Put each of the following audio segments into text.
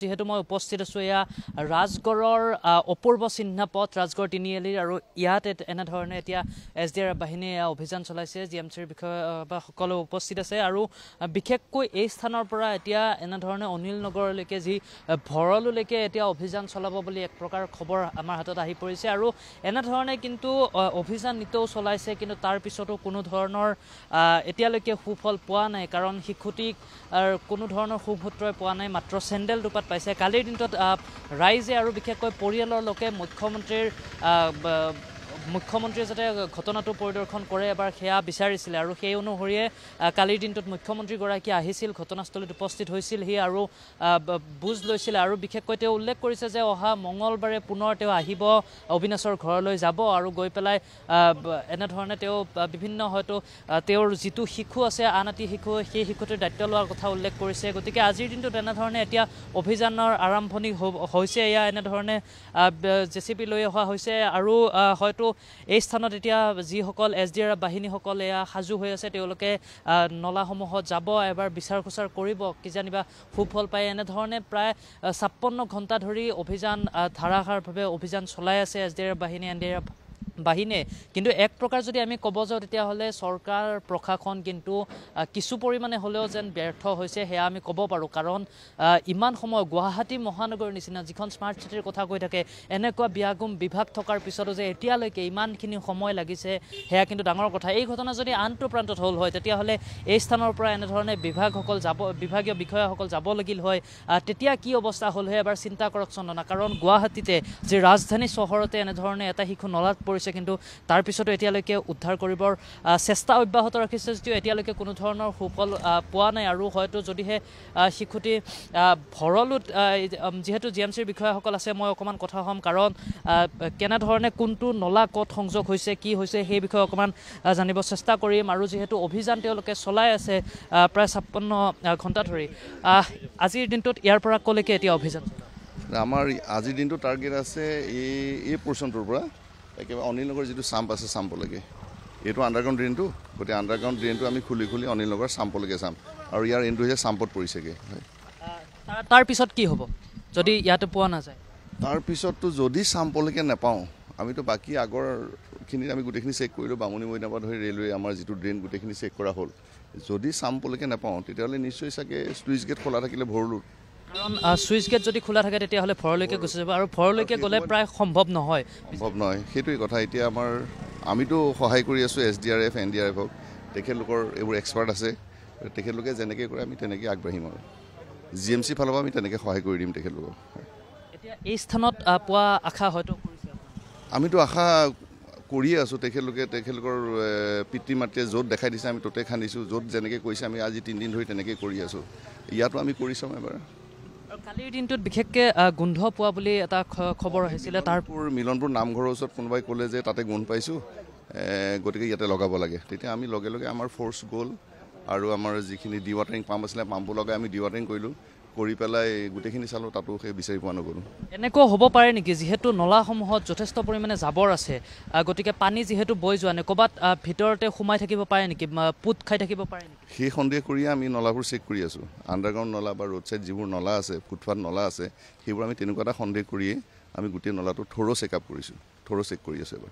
যেহেতু মই উপস্থিত আছোঁ এয়া ৰাজগড়ৰ অপূৰ্ব চিহ্ন পথ ৰাজগড় তিনিআলিৰ আৰু ইয়াত এনেধৰণে এতিয়া SDRF বাহিনীয়ে অভিযান চলাইছে GMCৰ বিষয়ে সকলো উপস্থিত আছে আৰু বিশেষকৈ এই স্থানৰ পৰা এতিয়া এনেধৰণে অনিল নগৰলৈকে যি ভৰলুলৈকে এতিয়া অভিযান চলাব বুলি এক প্ৰকাৰ খবৰ আমাৰ হাতত আহি পৰিছে আৰু এনেধৰণে কিন্তু অভিযান নিতৌ চলাইছে কিন্তু তাৰ পিছতো কোনো ধৰণৰ এতিয়ালৈকে সুফল পোৱা নাই কাৰণ শিশুটিক কোনো ধৰণৰ সুভূত্ৰই পোৱা নাই মাত্ৰ চেণ্ডেল দুপাত পাইছে কালিৰ দিনটোত ৰাইজে আৰু বিশেষকৈ পৰিয়ালৰ লোকে মুখ্যমন্ত্ৰীয়ে যাতে ঘটনাটো পৰিদৰ্শন কৰে এবাৰ সেয়া বিচাৰিছিলে আৰু সেই অনুসৰিয়ে কালিৰ দিনটোত মুখ্যমন্ত্ৰীগৰাকী আহিছিল ঘটনাস্থলীত উপস্থিত হৈছিল হি আৰু বুজ লৈছিল আৰু বিশেষকৈ তেওঁ উল্লেখ কৰিছে যে অহা মঙলবাৰে পুনৰ তেওঁ আহিব অবিনাশৰ ঘৰলৈ যাব আৰু গৈ পেলাই এনেধৰণে তেওঁ বিভিন্ন হয়তো তেওঁৰ যিটো শিশু আছে আনহাতে শিশু সেই শিশুটিৰ দায়িত্ব লোৱাৰ কথা উল্লেখ কৰিছে গতিকে আজিৰ দিনটোত এনেধৰণে এতিয়া অভিযানৰ আৰম্ভণি হৈছে এয়া এনেধৰণে JCB লৈ অহা হৈছে আৰু হয়তো এই স্থানত এতিয়া যিসকল SDRF বাহিনীসকল এয়া সাজু হৈ আছে তেওঁলোকে নলাসমূহত যাব এবাৰ বিচাৰ খোচাৰ কৰিব কিজানিবা সুফল পায় এনেধৰণে প্ৰায় 56 ঘণ্টা ধৰি অভিযান ধাৰাসাৰভাৱে অভিযান চলাই আছে SDRF বাহিনী NDRF বাহিনীয়ে কিন্তু এক প্ৰকাৰ যদি আমি ক'ব যাওঁ তেতিয়াহ'লে চৰকাৰ প্ৰশাসন কিন্তু কিছু পৰিমাণে হ'লেও যেন ব্যৰ্থ হৈছে সেয়া আমি ক'ব পাৰোঁ কাৰণ ইমান সময় গুৱাহাটী মহানগৰৰ নিচিনা যিখন স্মাৰ্ট চিটিৰ কথা কৈ থাকে এনেকুৱা বিয়াগুম বিভাগ থকাৰ পিছতো যে এতিয়ালৈকে ইমানখিনি সময় লাগিছে সেয়া কিন্তু ডাঙৰ কথা এই ঘটনা যদি আনটো প্ৰান্তত হ'ল হয় তেতিয়াহ'লে এই স্থানৰ পৰা এনেধৰণে বিভাগীয় বিষয়াসকল যাব লাগিল হয় তেতিয়া কি অৱস্থা হ'ল হয় এবাৰ চিন্তা কৰক চন্দনা কাৰণ গুৱাহাটীতে যে ৰাজধানী চহৰতে এনেধৰণে এটা শিশু নলাত পৰিছে কিন্তু তাৰ পিছতো এতিয়ালৈকে উদ্ধাৰ কৰিবৰ চেষ্টা অব্যাহত ৰাখিছে যদিও এতিয়ালৈকে কোনো ধৰণৰ সুফল পোৱা নাই আৰু হয়তো যদিহে শিশুটি ভৰলুত যিহেতু GMCৰ বিষয়াসকল আছে মই অকণমান কথা হ'ম কাৰণ কেনেধৰণে কোনটো নলা ক'ত সংযোগ হৈছে কি হৈছে সেই বিষয়ে অকণমান জানিব চেষ্টা কৰিম আৰু যিহেতু অভিযান তেওঁলোকে চলাই আছে প্ৰায় 56 ঘণ্টা ধৰি আজিৰ দিনটোত ইয়াৰ পৰা ক'লৈকে এতিয়া অভিযান আমাৰ আজিৰ দিনটো টাৰ্গেট আছে এই পৰ্চনটোৰ পৰা একেবাৰে অনিল নগৰ যিটো চাম্প আছে চাম্পলৈকে এইটো আণ্ডাৰগ্ৰাউণ্ড ড্ৰেইনটো গতিকে আণ্ডাৰগ্ৰাউণ্ড ড্ৰেইনটো আমি খুলি অনিল নগৰ চাম্পলৈকে চাম আৰু ইয়াৰ এণ্ডটো হৈছে চাম্পত পৰিছেগৈ তাৰ পিছত কি হ'ব যদি ইয়াতে পোৱা নাযায় তাৰপিছততো যদি চাম্পলৈকে নাপাওঁ আমিতো বাকী আগৰখিনিত আমি গোটেইখিনি চেক কৰিলোঁ বামুণী মৈদামৰ পৰা ধৰি ৰেলৱে আমাৰ যিটো ড্ৰেইন গোটেইখিনি চেক কৰা হ'ল যদি চাম্পলৈকে নাপাওঁ তেতিয়াহ'লে নিশ্চয় চাগে স্লুইচ গেট খোলা থাকিলে ভৰলুত কাৰণ চুইচ গেট যদি খোলা থাকে তেতিয়াহ'লে ভৰলৈকে গুচি যাব আৰু ভৰলৈকে গ'লে প্ৰায় সম্ভৱ নহয় সেইটোৱে কথা এতিয়া আমিতো সহায় কৰি আছোঁ SDRF NDRFক তেখেতলোকৰ এইবোৰ এক্সপাৰ্ট আছে তেখেতলোকে যেনেকৈ কৰে আমি তেনেকৈ আগবাঢ়িম আৰু GMC ফালৰ পৰা আমি তেনেকৈ সহায় কৰি দিম তেখেতলোকক এতিয়া এই স্থানত পোৱা আশা হয়তো আমিতো আশা কৰিয়ে আছোঁ তেখেতলোকৰ পিতৃ মাতৃয়ে য'ত দেখাই দিছে আমি ত'তে খান্দিছোঁ য'ত যেনেকৈ কৈছে আমি আজি 3 দিন ধৰি তেনেকৈ কৰি আছোঁ ইয়াতো আমি কৰি চাম এবাৰ কালিৰ দিনটোত বিশেষকৈ গোন্ধ পোৱা বুলি এটা খবৰ আহিছিলে মিলনপুৰ নামঘৰৰ ওচৰত কোনোবাই ক'লে যে তাতে গোন্ধ পাইছোঁ গতিকে ইয়াতে লগাব লাগে তেতিয়া আমি লগে লগে আমাৰ ফ'ৰ্চ গ'ল আৰু আমাৰ যিখিনি ডিৱাটাৰিং পাম্প আছিলে পাম্পবোৰ লগাই আমি ডিৱাটাৰিং কৰিলোঁ কৰি পেলাই গোটেইখিনি চালোঁ তাতো সেই বিচাৰি পোৱা নগ'লোঁ এনেকুৱা হ'ব পাৰে নেকি যিহেতু নলাসমূহত যথেষ্ট পৰিমাণে জাবৰ আছে গতিকে পানী যিহেতু বৈ যোৱা নাই ক'ৰবাত ভিতৰতে সোমাই থাকিব পাৰে নেকি পোত খাই থাকিব পাৰে নেকি সেই সন্দেহ কৰিয়ে আমি নলাবোৰ চেক কৰি আছোঁ আণ্ডাৰগ্ৰাউণ্ড নলা বা ৰোড ছাইড যিবোৰ নলা আছে ফুটপাথ নলা আছে সেইবোৰ আমি তেনেকুৱা এটা সন্দেহ কৰিয়ে আমি গোটেই নলাটো চেক কৰি আছোঁ এবাৰ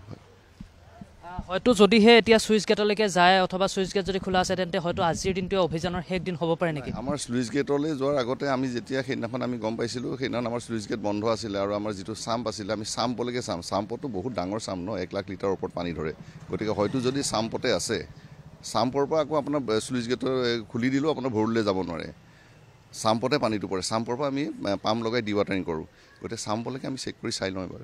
হয়তো যদিহে এতিয়া চুইচ গেটলৈকে যায় অথবা চুইচ গেট যদি খোলা আছে তেন্তে হয়তো আজিৰ দিনটোৱে অভিযানৰ শেষ দিন হ'ব পাৰে নেকি আমাৰ চুইচ গেটলৈ যোৱাৰ আগতে আমি যেতিয়া সেইদিনাখন আমি গম পাইছিলোঁ সেইদিনাখন আমাৰ চুইচ গেট বন্ধ আছিলে আৰু আমাৰ যিটো চাম্প আছিলে আমি চাম্পলৈকে চাম্পতো বহুত ডাঙৰ চাম্প ন 1 লাখ লিটাৰৰ ওপৰত পানী ধৰে গতিকে হয়তো যদি চাম্পতে আছে চাম্পৰ পৰা আকৌ আপোনাৰ চুইচ গেটৰ খুলি দিলেও আপোনাৰ ভৰলুলৈ যাব নোৱাৰে চাম্পতে পানীটো পৰে চাম্পৰ পৰা আমি পাম্প লগাই ডিৱাটাৰিং কৰোঁ গতিকে চাম্পলৈকে আমি চেক কৰি চাই লওঁ এবাৰ